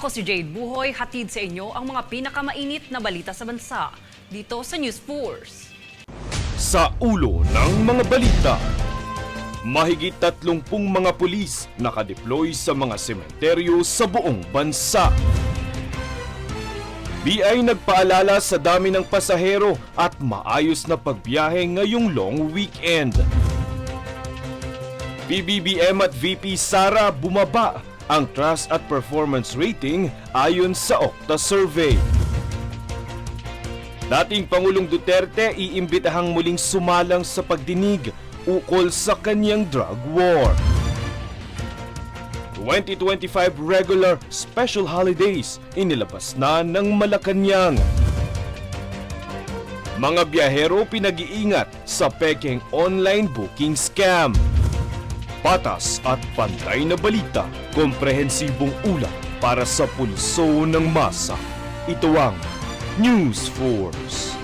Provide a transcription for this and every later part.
Ako si Jade Buhoy, hatid sa inyo ang mga pinakamainit na balita sa bansa dito sa News Force. Sa ulo ng mga balita, mahigit 30 mga pulis nakadeploy sa mga sementeryo sa buong bansa. BI nagpaalala sa dami ng pasahero at maayos na pagbiyahe ngayong long weekend. PBBM at VP Sara bumaba ang trust at performance rating ayon sa Okta survey. Dating Pangulong Duterte iimbitahang muling sumalang sa pagdinig ukol sa kanyang drug war. 2025 regular special holidays inilabas na ng Malacanang. Mga biyahero pinag-iingat sa pekeng online booking scam. Patas at pantay na balita, komprehensibong ulat para sa pulso ng masa. Ito ang News Force.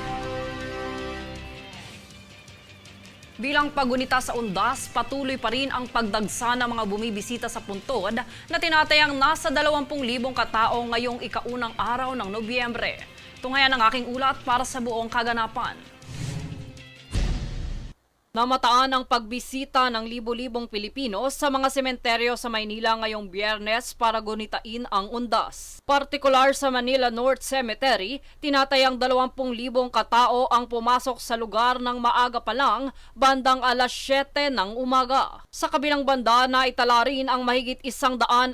Bilang pagunita sa undas, patuloy pa rin ang pagdagsa ng mga bumibisita sa puntod na tinatayang nasa 20,000 katao ngayong ikaunang araw ng Nobyembre. Tunghayan ang aking ulat para sa buong kaganapan. Namataan ang pagbisita ng libo-libong Pilipino sa mga sementeryo sa Maynila ngayong Biyernes para gunitain ang undas. Partikular sa Manila North Cemetery, tinatayang 20,000 katao ang pumasok sa lugar ng maaga pa lang, bandang alas 7 ng umaga. Sa kabilang banda, naitala rin ang mahigit 110,000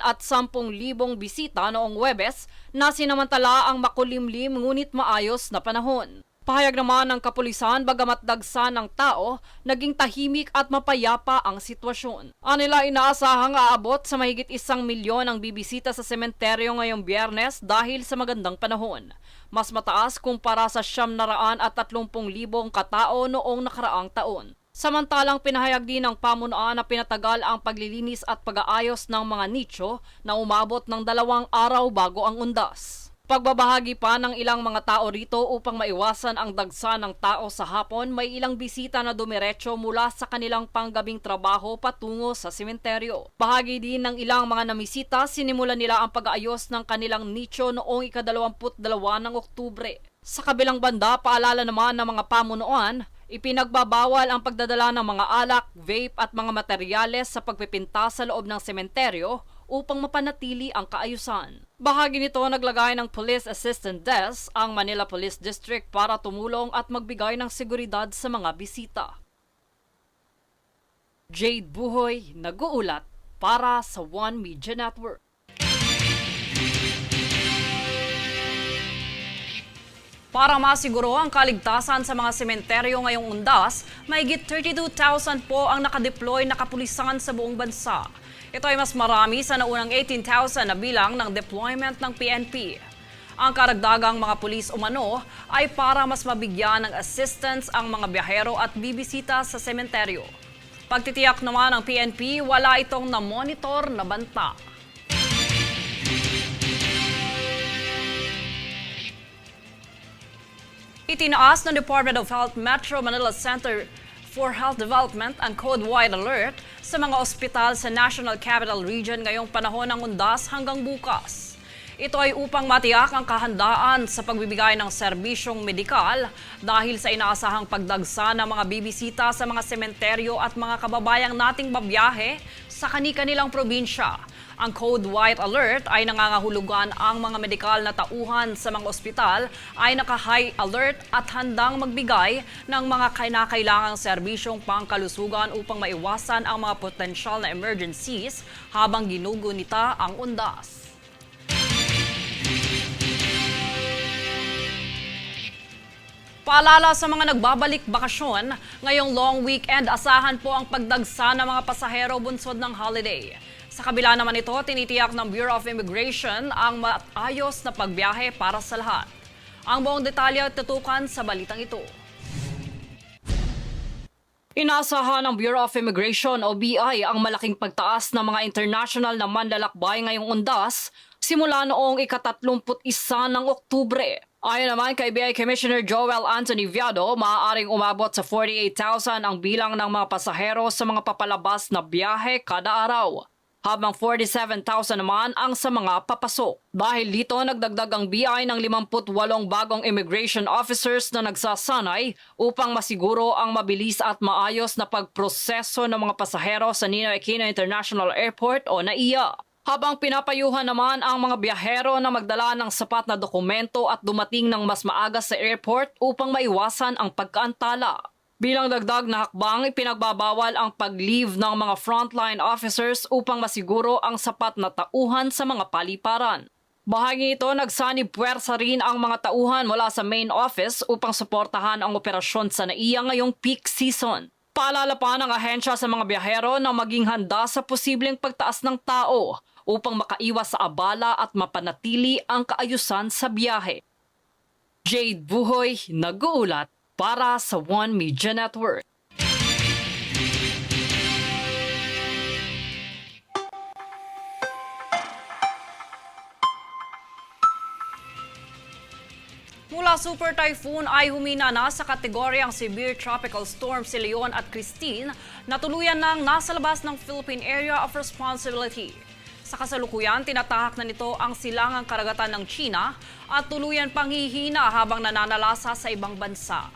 bisita noong Huwebes na sinamantala ang makulimlim ngunit maayos na panahon. Pahayag naman ng kapulisan bagamat dagsa ng tao, naging tahimik at mapayapa ang sitwasyon. Anila inaasahang aabot sa mahigit 1,000,000 ang bibisita sa sementeryo ngayong Biyernes dahil sa magandang panahon. Mas mataas kumpara sa 930,000 katao noong nakaraang taon. Samantalang pinahayag din ng pamunuan na pinatagal ang paglilinis at pag-aayos ng mga nicho na umabot ng 2 araw bago ang undas. Pagbabahagi pa ng ilang mga tao rito upang maiwasan ang dagsa ng tao sa hapon, may ilang bisita na dumiretso mula sa kanilang panggabing trabaho patungo sa sementeryo. Bahagi din ng ilang mga namisita, sinimulan nila ang pag-aayos ng kanilang nicho noong ika-22 ng Oktubre. Sa kabilang banda, paalala naman ng mga pamunuan, ipinagbabawal ang pagdadala ng mga alak, vape at mga materyales sa pagpipinta sa loob ng sementeryo upang mapanatili ang kaayusan. Bahagi nito naglagay ng Police Assistant Desk ang Manila Police District para tumulong at magbigay ng seguridad sa mga bisita. Jade Buhoy, nag-uulat para sa One Media Network. Para masiguro ang kaligtasan sa mga sementeryo ngayong undas, mahigit 32,000 po ang nakadeploy na kapulisan sa buong bansa. Ito ay mas marami sa naunang 18,000 na bilang ng deployment ng PNP. Ang karagdagang mga pulis umano ay para mas mabigyan ng assistance ang mga biyahero at bibisita sa sementeryo. Pagtitiyak naman ng PNP, wala itong na-monitor na banta. Itinaas ng Department of Health Metro Manila Center for Health Development ang code-wide alert sa mga ospital sa National Capital Region ngayong panahon ng undas hanggang bukas. Ito ay upang matiyak ang kahandaan sa pagbibigay ng serbisyong medikal dahil sa inaasahang pagdagsa ng mga bibisita sa mga sementeryo at mga kababayang nating babiyahe sa kani-kanilang probinsya. Ang Code White Alert ay nangangahulugan ang mga medikal na tauhan sa mga ospital ay naka-high alert at handang magbigay ng mga kinakailangang serbisyong pangkalusugan upang maiwasan ang mga potensyal na emergencies habang ginugunita ang undas. Paalala sa mga nagbabalik bakasyon, ngayong long weekend asahan po ang pagdagsa ng mga pasahero bunsod ng holiday. Sa kabila naman ito, tinitiyak ng Bureau of Immigration ang maayos na pagbiyahe para sa lahat. Ang buong detalye tutukan sa balitang ito. Inaasahan ng Bureau of Immigration o BI ang malaking pagtaas ng mga international na manlalakbay ngayong undas simula noong ika-31 ng Oktubre. Ayon naman kay BI Commissioner Joel Anthony Viado, maaaring umabot sa 48,000 ang bilang ng mga pasahero sa mga papalabas na biyahe kada araw. habang 47,000 naman ang sa mga papasok. Dahil dito nagdagdag ang BI ng 58 bagong immigration officers na nagsasanay upang masiguro ang mabilis at maayos na pagproseso ng mga pasahero sa Ninoy Aquino International Airport o NAIA. Habang pinapayuhan naman ang mga biyahero na magdala ng sapat na dokumento at dumating ng mas maaga sa airport upang maiwasan ang pagkaantala. Bilang dagdag na hakbang, ipinagbabawal ang pag-leave ng mga frontline officers upang masiguro ang sapat na tauhan sa mga paliparan. Bahagi ito, nagsanib puwersa rin ang mga tauhan mula sa main office upang suportahan ang operasyon sa NAIA ngayong peak season. Paalala pa ng ahensya sa mga biyahero na maging handa sa posibleng pagtaas ng tao upang makaiwas sa abala at mapanatili ang kaayusan sa biyahe. Jade Buhoy, nag-uulat para sa One Media Network. Mula Super Typhoon ay humina na sa kategoryang Severe Tropical Storm si Leon at Christine na tuluyan nang nasa labas ng Philippine Area of Responsibility. Sa kasalukuyan, tinatahak na nito ang silangang karagatan ng China at tuluyan pang hihina habang nananalasa sa ibang bansa.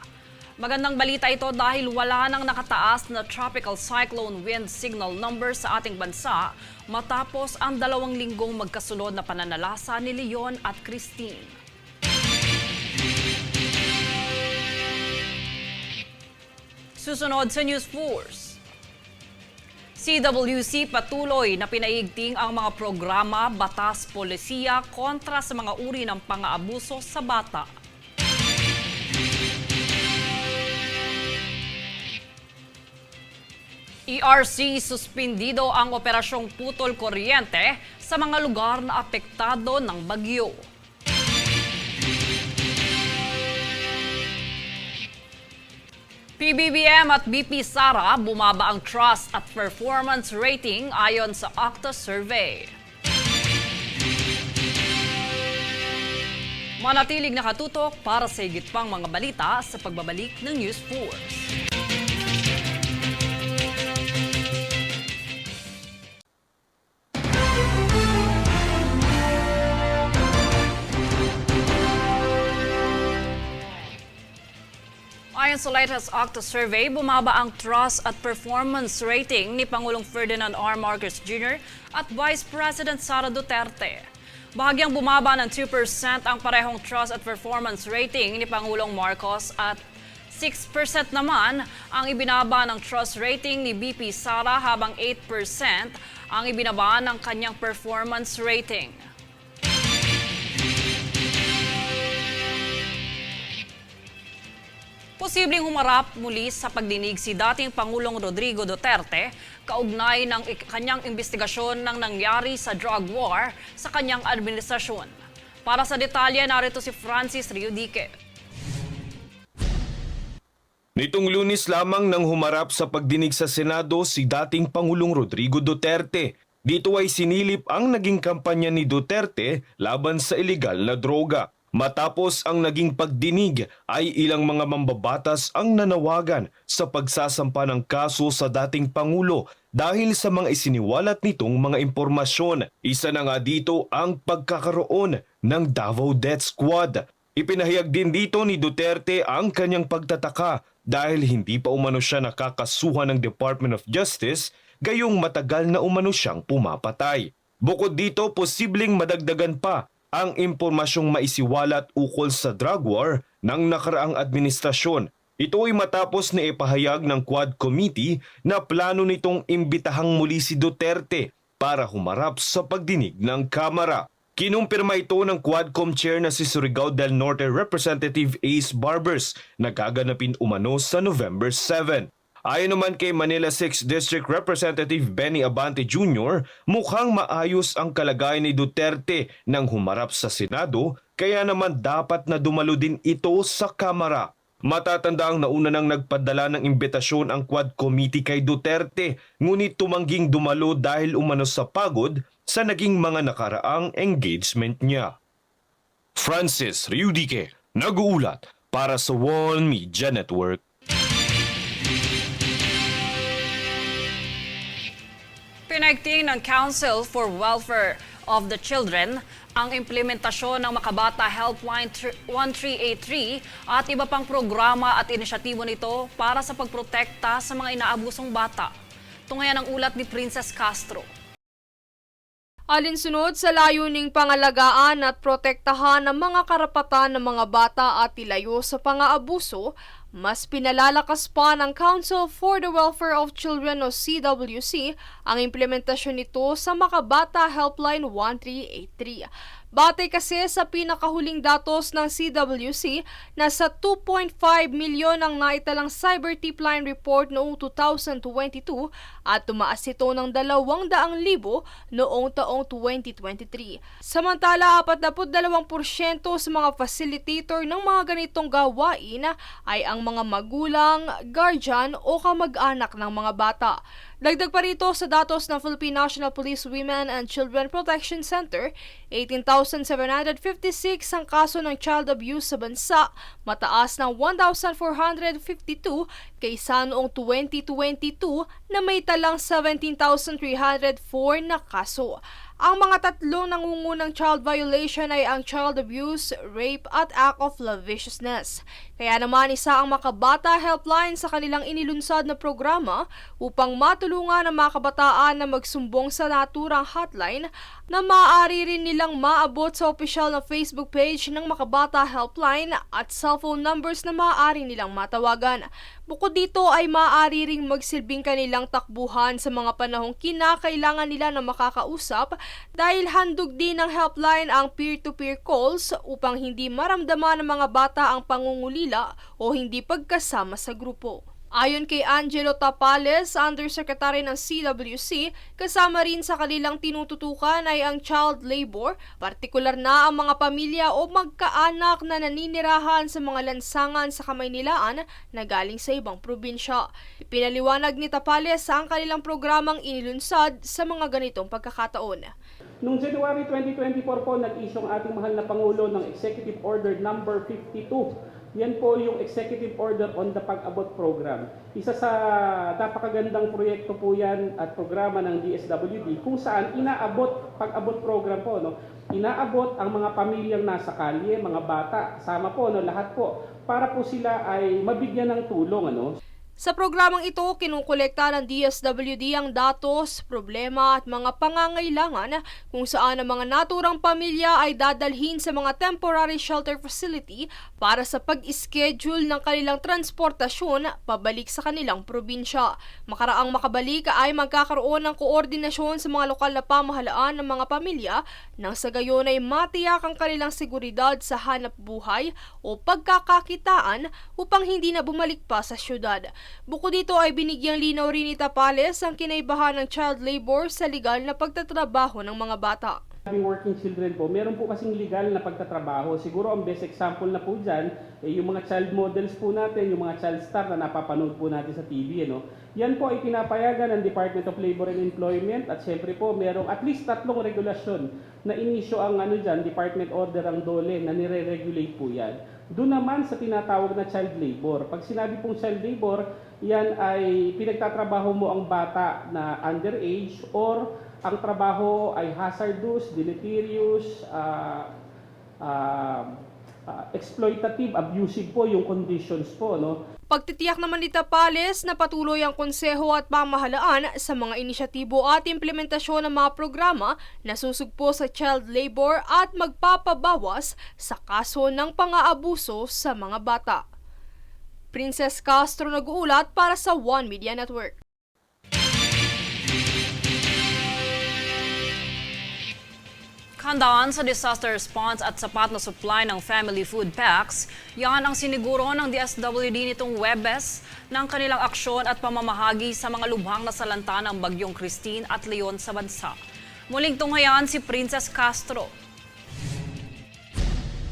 Magandang balita ito dahil wala nang nakataas na tropical cyclone wind signal number sa ating bansa matapos ang 2 linggong magkasunod na pananalasa ni Leon at Christine. Susunod sa News Force. CWC patuloy na pinaigting ang mga programa, batas, polisiya kontra sa mga uri ng pang-aabuso sa bata. ERC suspendido ang operasyong putol kuryente sa mga lugar na apektado ng bagyo. PBBM at BP Sara bumaba ang trust at performance rating ayon sa Okta survey. Manatilig nakatutok para sa higit pang mga balita sa pagbabalik ng News Force. Ayon sa latest Okta survey, bumaba ang trust at performance rating ni Pangulong Ferdinand R. Marcos Jr. at Vice President Sara Duterte. Bahagyang bumaba ng 2% ang parehong trust at performance rating ni Pangulong Marcos at 6% naman ang ibinaba ng trust rating ni BP Sara habang 8% ang ibinaba ng kanyang performance rating. Posibleng humarap muli sa pagdinig si dating Pangulong Rodrigo Duterte kaugnay ng kanyang investigasyon ng nangyari sa drug war sa kanyang administrasyon. Para sa detalye, narito si Francis Riudique. Nitong Lunes lamang nang humarap sa pagdinig sa Senado si dating Pangulong Rodrigo Duterte. Dito ay sinilip ang naging kampanya ni Duterte laban sa ilegal na droga. Matapos ang naging pagdinig ay ilang mga mambabatas ang nanawagan sa pagsasampa ng kaso sa dating Pangulo dahil sa mga isiniwalat nitong mga impormasyon. Isa na nga dito ang pagkakaroon ng Davao Death Squad. Ipinahayag din dito ni Duterte ang kanyang pagtataka dahil hindi pa umano siya nakakasuhan ng Department of Justice gayong matagal na umano siyang pumapatay. Bukod dito, posibleng madagdagan pa ang impormasyong maisiwalat ukol sa drug war ng nakaraang administrasyon. Ito ay matapos na ipahayag ng Quad Committee na plano nitong imbitahang muli si Duterte para humarap sa pagdinig ng Kamara. Kinumpirma ito ng Quadcom Chair na si Surigao del Norte Representative Ace Barbers na gaganapin umano sa November 7. Ayon naman kay Manila 6th District Representative Benny Abante Jr., mukhang maayos ang kalagayan ni Duterte nang humarap sa Senado, kaya naman dapat na dumalo din ito sa Kamara. Matatandaang nauna nang nagpadala ng imbitasyon ang Quad Committee kay Duterte, ngunit tumangging dumalo dahil umano sa pagod sa naging mga nakaraang engagement niya. Francis Riudique, nag-uulat para sa One Media Network. Ipinaigting ng Council for Welfare of the Children ang implementasyon ng Makabata Helpline 1383 at iba pang programa at inisyatibo nito para sa pagprotekta sa mga inaabusong bata. Tunghayan ang ulat ni Princess Castro. Alinsunod sa layuning pangalagaan at protektahan ng mga karapatan ng mga bata at ilayo sa pang-aabuso, mas pinalalakas pa ng Council for the Welfare of Children o CWC ang implementasyon nito sa Makabata Helpline 1383. Batay kasi sa pinakahuling datos ng CWC, nasa 2.5 milyon ang naitalang cyber tipline report noong 2022 at tumaas ito ng 200,000 noong taong 2023. Samantala, 42% sa mga facilitator ng mga ganitong gawain ay ang mga magulang, guardian o kamag-anak ng mga bata. Dagdag pa rito sa datos ng Philippine National Police Women and Children Protection Center, 18,756 ang kaso ng child abuse sa bansa, mataas ng 1,452 kaysa noong 2022 na may talang 17,304 na kaso. Ang mga tatlong nangungunang child violation ay ang child abuse, rape at act of lasciviousness. Kaya naman isa ang Makabata Helpline sa kanilang inilunsad na programa upang matulungan ang mga kabataan na magsumbong sa naturang hotline na maaari rin nilang maabot sa opisyal na Facebook page ng Makabata Helpline at cellphone numbers na maaari nilang matawagan. Bukod dito ay maaari ring magsilbing kanilang takbuhan sa mga panahong kinakailangan nila na makakausap dahil handog din ng helpline ang peer-to-peer calls upang hindi maramdaman ng mga bata ang pangungulila o hindi pagkasama sa grupo. Ayon kay Angelo Tapales, Undersecretary ng CWC, kasama rin sa kanilang tinututukan ay ang child labor, partikular na ang mga pamilya o magkaanak na naninirahan sa mga lansangan sa Kamaynilaan na galing sa ibang probinsya. Pinaliwanag ni Tapales ang kanilang programang inilunsad sa mga ganitong pagkakataon. Noong January 2024 po, nag-issue ang ating mahal na Pangulo ng Executive Order number 52. Yan po yung Executive Order on the Pag-abot Program. Isa sa napakagandang proyekto po yan at programa ng DSWD kung saan inaabot, pag-abot program po, no? Inaabot ang mga pamilyang nasa kalye, mga bata, kasama po, no? Lahat po, para po sila ay mabigyan ng tulong, ano? Sa programang ito, kinukolekta ng DSWD ang datos, problema at mga pangangailangan kung saan ang mga naturang pamilya ay dadalhin sa mga temporary shelter facility para sa pag-schedule ng kanilang transportasyon pabalik sa kanilang probinsya. Makaraang makabalik ay magkakaroon ng koordinasyon sa mga lokal na pamahalaan ng mga pamilya nang sa gayon ay matiyak ang kanilang seguridad sa hanap buhay o pagkakakitaan upang hindi na bumalik pa sa syudad. Bukod dito ay binigyang linaw rin ni Tapales ang kinaibahan ng child labor sa legal na pagtatrabaho ng mga bata. Working children po, meron po kasing legal na pagtatrabaho. Siguro ang best example na po dyan, yung mga child models po natin, yung mga child star na napapanood po natin sa TV. Ano? Yan po ay pinapayagan ng Department of Labor and Employment at syempre po merong at least 3 regulasyon na inisyo ang dyan, Department Order ang DOLE na nire-regulate po yan. Doon naman sa tinatawag na child labor. Pag sinabi pong child labor, yan ay pinagtatrabaho mo ang bata na underage or ang trabaho ay hazardous, deleterious, exploitative, abusive po yung conditions po, no? Pagtitiyak naman ni Tapales na patuloy ang konseho at pamahalaan sa mga inisyatibo at implementasyon ng mga programa na susugpo sa child labor at magpapabawas sa kaso ng pang-aabuso sa mga bata. Princess Castro nag-uulat para sa One Media Network. Handaan sa disaster response at sapat na supply ng family food packs, yan ang siniguro ng DSWD nitong Huwebes ng kanilang aksyon at pamamahagi sa mga lubhang nasalanta ng Bagyong Christine at Leon sa bansa. Muling tunghayan si Princess Castro.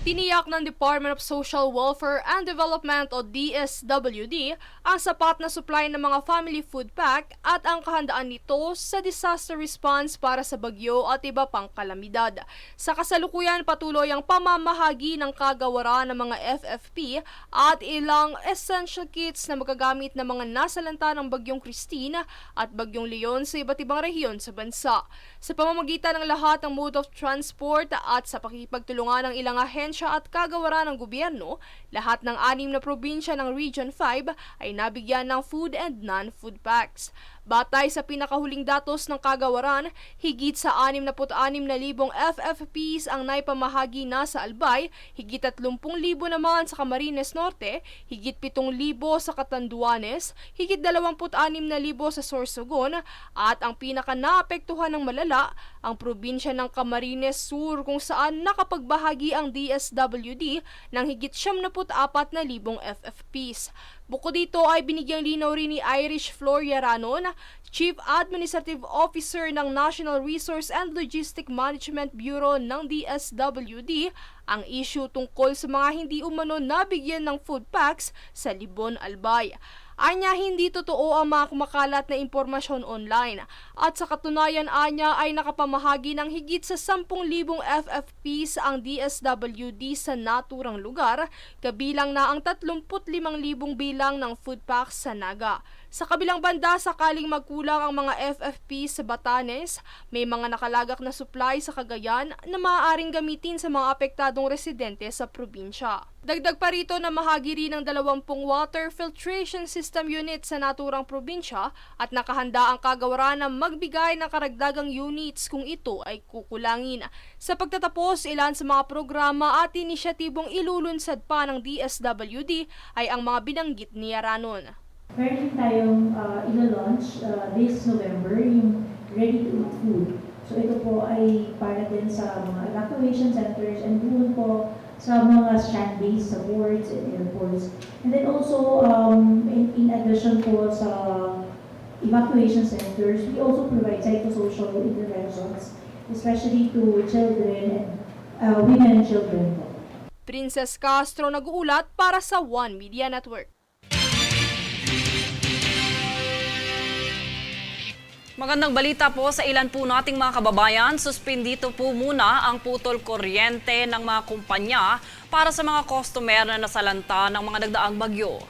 Tiniyak ng Department of Social Welfare and Development o DSWD ang sapat na supply ng mga family food pack at ang kahandaan nito sa disaster response para sa bagyo at iba pang kalamidad. Sa kasalukuyan, patuloy ang pamamahagi ng kagawaran ng mga FFP at ilang essential kits na magagamit ng mga nasalanta ng Bagyong Christine at Bagyong Leon sa iba't ibang rehiyon sa bansa. Sa pamamagitan ng lahat ng mode of transport at sa pakikipagtulungan ng ilang ahensya at kagawaran ng gobyerno, lahat ng 6 na probinsya ng Region 5 ay nabigyan ng food and non-food packs. Batay sa pinakahuling datos ng kagawaran, higit sa 66,000 FFPs ang naipamahagi na sa Albay, higit 30,000 naman sa Camarines Norte, higit 7,000 sa Catanduanes, higit 26,000 sa Sorsogon, at ang pinaka-naapektuhan ng malala, ang probinsya ng Camarines Sur kung saan nakapagbahagi ang DSWD ng higit 74,000 FFPs. Bukod dito ay binigyang linaw rin ni Irish Floria Ranon, Chief Administrative Officer ng National Resource and Logistic Management Bureau ng DSWD, ang issue tungkol sa mga hindi umano nabigyan ng food packs sa Libon, Albay. Anya, hindi totoo ang mga kumakalat na impormasyon online at sa katunayan anya ay nakapamahagi ng higit sa 10,000 FFPs ang DSWD sa naturang lugar, kabilang na ang 35,000 bilang ng food packs sa Naga. Sa kabilang banda, sakaling magkulang ang mga FFP sa Batanes, may mga nakalagak na supply sa Cagayan na maaaring gamitin sa mga apektadong residente sa probinsya. Dagdag pa rito na mahagi rin ng 20 water filtration system unit sa naturang probinsya at nakahanda ang kagawaran na magbigay ng karagdagang units kung ito ay kukulangin. Sa pagtatapos, ilan sa mga programa at inisyatibong ilulunsad pa ng DSWD ay ang mga binanggit ni Aranon. Meron tayong ilo-launch this November, yung ready-to-eat food. So ito po ay para din sa mga evacuation centers and doon po sa mga strand-based sa ports and airports. And then also, in addition po sa evacuation centers, we also provide psychosocial interventions, especially to children and women and children po. Princess Castro nag-uulat para sa One Media Network. Magandang balita po sa ilan po nating mga kababayan. Suspendito po muna ang putol kuryente ng mga kumpanya para sa mga customer na nasalanta ng mga nagdaang bagyo.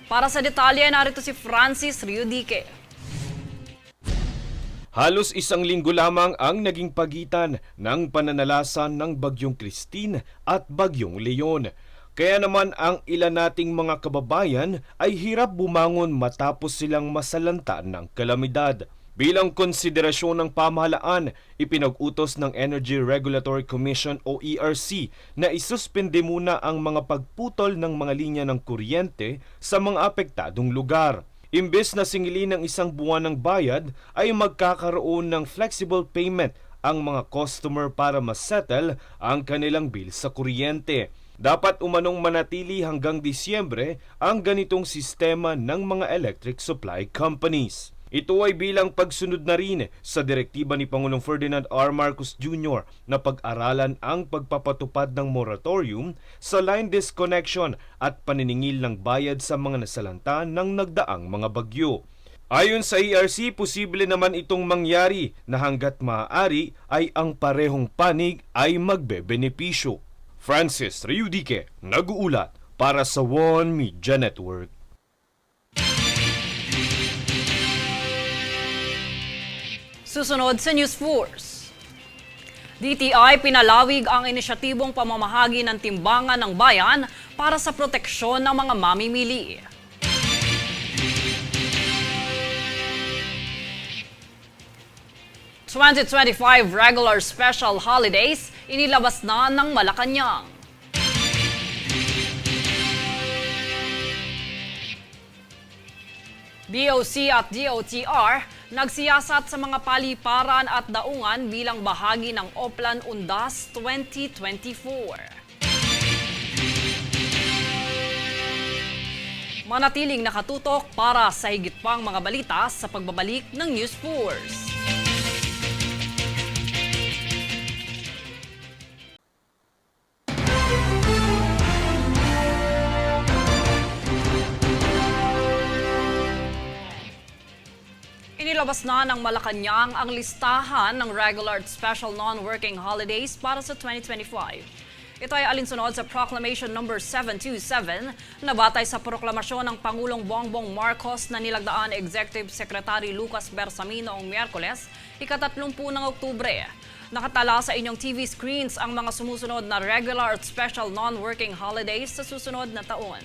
Para sa detalye, narito si Francis Riudique. Halos 1 linggo lamang ang naging pagitan ng pananalasan ng Bagyong Christine at Bagyong Leon. Kaya naman ang ilan nating mga kababayan ay hirap bumangon matapos silang masalanta ng kalamidad. Bilang konsiderasyon ng pamahalaan, ipinag-utos ng Energy Regulatory Commission o ERC na isuspende muna ang mga pagputol ng mga linya ng kuryente sa mga apektadong lugar. Imbes na singilin ng 1 buwan ng bayad, ay magkakaroon ng flexible payment ang mga customer para masettle ang kanilang bill sa kuryente. Dapat umanong manatili hanggang Disyembre ang ganitong sistema ng mga electric supply companies. Ito ay bilang pagsunod na rin sa direktiba ni Pangulong Ferdinand R. Marcos Jr. na pag-aralan ang pagpapatupad ng moratorium sa line disconnection at paniningil ng bayad sa mga nasalanta ng nagdaang mga bagyo. Ayon sa ERC, posible naman itong mangyari na hanggat maaari ay ang parehong panig ay magbebenepisyo. Francis Riudique, nag-uulat para sa One Media Network. Susunod sa News Force. DTI pinalawig ang inisyatibong pamamahagi ng timbangan ng bayan para sa proteksyon ng mga mamimili. '25 regular special holidays inilabas na ng Malacanang. BOC at DOTR nagsiyasat sa mga paliparan at daungan bilang bahagi ng Oplan Undas 2024. Manatiling nakatutok para sa higit pang mga balita sa pagbabalik ng News Force. Inilabas na ng Malacanang ang listahan ng regular at special non-working holidays para sa 2025. Ito ay alinsunod sa Proclamation No. 727 na batay sa proklamasyon ng Pangulong Bongbong Marcos na nilagdaan ni Executive Secretary Lucas Bersamin noong Miyerkules, ika-30 ng Oktubre. Nakatala sa inyong TV screens ang mga sumusunod na regular at special non-working holidays sa susunod na taon.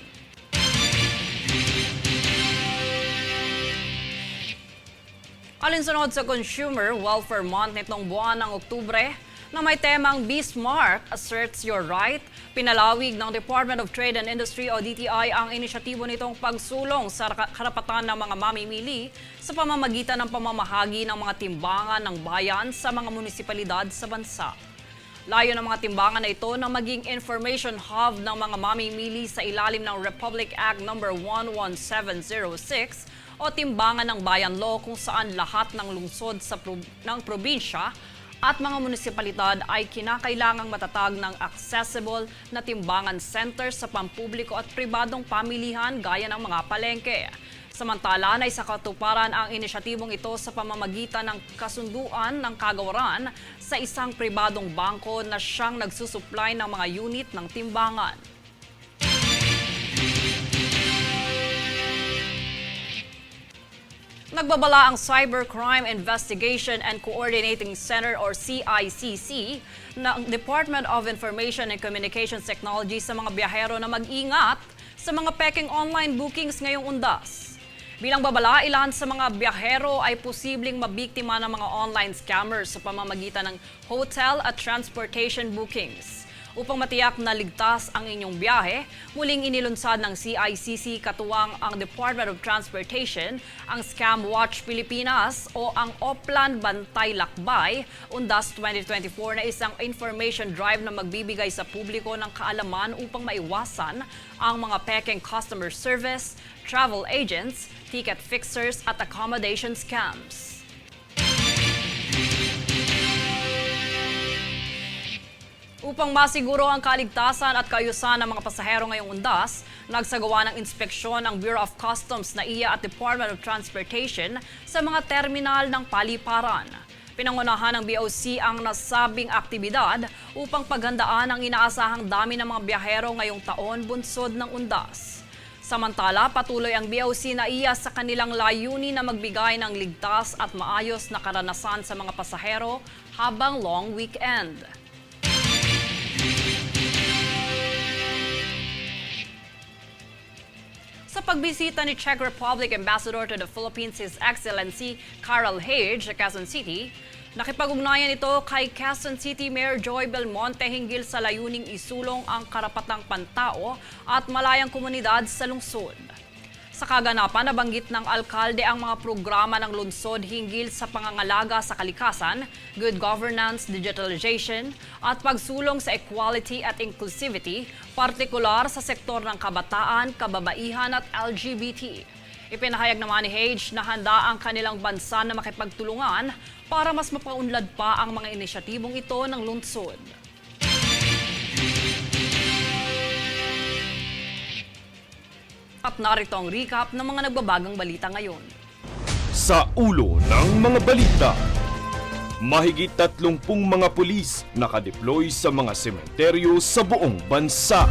Alinsunod sa Consumer Welfare Month nitong buwan ng Oktubre na may temang Bismarck Asserts Your Right, pinalawig ng Department of Trade and Industry o DTI ang inisyatibo nitong pagsulong sa karapatan ng mga mamimili sa pamamagitan ng pamamahagi ng mga timbangan ng bayan sa mga munisipalidad sa bansa. Layo ng mga timbangan na ito na maging information hub ng mga mamimili sa ilalim ng Republic Act No. 11706 o Timbangan ng Bayan Law kung saan lahat ng lungsod ng probinsya at mga munisipalidad ay kinakailangang matatag ng accessible na timbangan center sa pampubliko at pribadong pamilihan gaya ng mga palengke. Samantala, na sa katuparan ang inisyatibong ito sa pamamagitan ng kasunduan ng kagawaran sa isang pribadong bangko na siyang nagsusupply ng mga unit ng timbangan. Nagbabala ang Cybercrime Investigation and Coordinating Center or CICC ng Department of Information and Communications Technology sa mga biyahero na mag-ingat sa mga peking online bookings ngayong undas. Bilang babala, ilan sa mga biyahero ay posibleng mabiktima ng mga online scammers sa pamamagitan ng hotel at transportation bookings. Upang matiyak na ligtas ang inyong biyahe, muling inilunsad ng CICC katuwang ang Department of Transportation, ang Scam Watch Pilipinas o ang Oplan Bantay Lakbay, Undas 2024 na isang information drive na magbibigay sa publiko ng kaalaman upang maiwasan ang mga pekeng customer service, travel agents, ticket fixers at accommodation scams. Upang masiguro ang kaligtasan at kaayusan ng mga pasahero ngayong undas, nagsagawa ng inspeksyon ang Bureau of Customs na iya at Department of Transportation sa mga terminal ng paliparan. Pinangunahan ng BOC ang nasabing aktibidad upang paghandaan ang inaasahang dami ng mga biyahero ngayong taon bunsod ng undas. Samantala, patuloy ang BOC na iya sa kanilang layunin na magbigay ng ligtas at maayos na karanasan sa mga pasahero habang long weekend. Sa pagbisita ni Czech Republic Ambassador to the Philippines, His Excellency Carl Hage sa Quezon City, nakipag-ugnayan ito kay Quezon City Mayor Joy Belmonte hinggil sa layuning isulong ang karapatang pantao at malayang komunidad sa lungsod. Sa kaganapan, nabanggit ng alkalde ang mga programa ng lungsod hinggil sa pangangalaga sa kalikasan, good governance, digitalization, at pagsulong sa equality at inclusivity, partikular sa sektor ng kabataan, kababaihan at LGBT. Ipinahayag naman ni Hage na handa ang kanilang bansa na makipagtulungan para mas mapaunlad pa ang mga inisyatibong ito ng lungsod. At narito ang recap ng mga nagbabagang balita ngayon. Sa ulo ng mga balita, mahigit 30 mga pulis nakadeploy sa mga sementeryo sa buong bansa.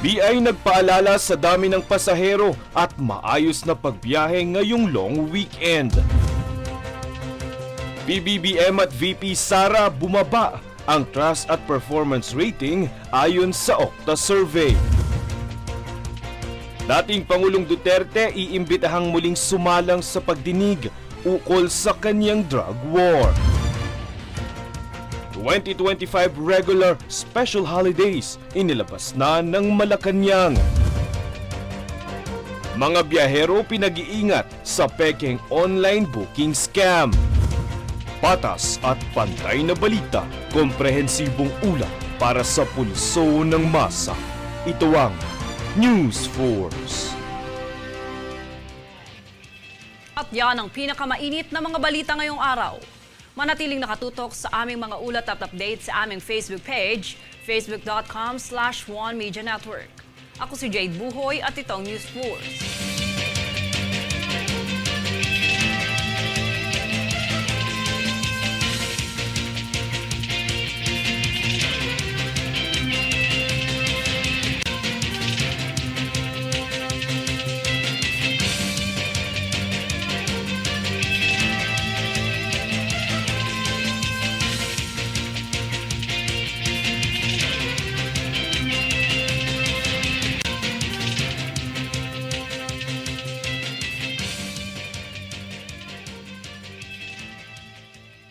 BI nagpaalala sa dami ng pasahero at maayos na pagbiyahe ngayong long weekend. PBBM at VP Sara bumaba ang trust at performance rating ayon sa Okta survey. Dating Pangulong Duterte iimbitahang muling sumalang sa pagdinig ukol sa kanyang drug war. 2025 regular special holidays inilabas na ng Malacanang. Mga biyahero pinag-iingat sa peking online booking scam. Patas at pantay na balita, komprehensibong ulat para sa pulso ng masa. Ito ang News Force. At yan ang pinakamainit na mga balita ngayong araw. Manatiling nakatutok sa aming mga ulat at update sa aming Facebook page, facebook.com/OneMediaNetwork. Ako si Jade Buhoy at itong News Force.